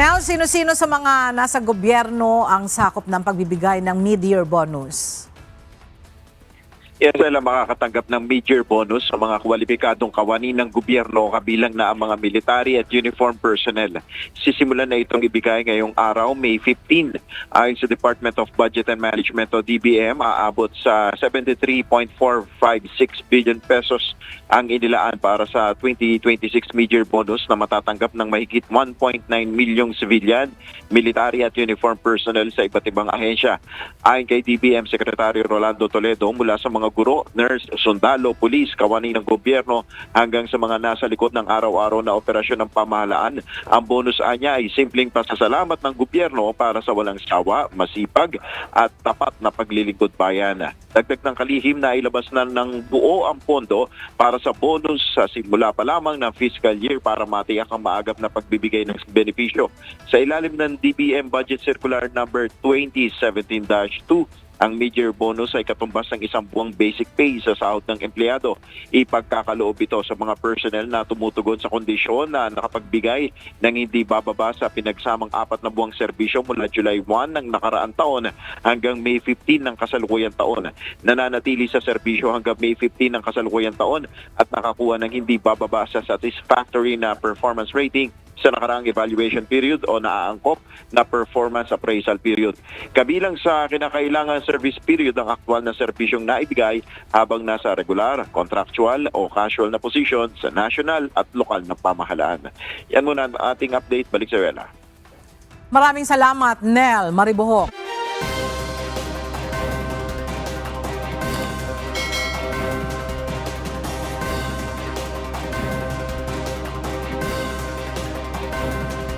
Now, sino-sino sa mga nasa gobyerno ang sakop ng pagbibigay ng mid-year bonus? Yes, sila makakatanggap ng mid-year bonus sa mga kwalipikadong kawani ng gobyerno kabilang na ang mga military at uniform personnel. Sisimulan na itong ibigay ngayong araw, May 15. Ayon sa Department of Budget and Management o DBM, aabot sa 73.456 billion pesos ang inilaan para sa 2026 mid-year bonus na matatanggap ng mahigit 1.9 milyong civilian, military at uniform personnel sa iba't ibang ahensya. Ayon kay DBM Secretary Rolando Toledo, mula sa mga guro, nurse, sundalo, pulis, kawani ng gobyerno hanggang sa mga nasa likod ng araw-araw na operasyon ng pamahalaan, ang bonus anya ay simpleng pasasalamat ng gobyerno para sa walang sawa, masipag at tapat na paglilingkod bayan. Dagdag ng kalihim na ilabas na ng buo ang pondo para sa bonus sa simula pa lamang ng fiscal year para matiyak ang maagap na pagbibigay ng benepisyo. Sa ilalim ng DBM Budget Circular number 2017-2, ang mid-year bonus ay katumbas ng isang buwang basic pay sa sahod ng empleyado. Ipagkakaloob ito sa mga personnel na tumutugon sa kondisyon na nakapagbigay ng hindi bababa sa pinagsamang 4 na buwang serbisyo mula July 1 ng nakaraang taon hanggang May 15 ng kasalukuyang taon. Nananatili sa serbisyo hanggang May 15 ng kasalukuyang taon at nakakuha ng hindi bababa sa satisfactory na performance rating sa nakaraang evaluation period o naaangkop na performance appraisal period. Kabilang sa kinakailangan service period ang aktwal na serbisyong naibigay habang nasa regular, contractual o casual na posisyon sa national at lokal na pamahalaan. Yan muna ang ating update. Balik sa Wela. Maraming salamat, Nel Maribohok.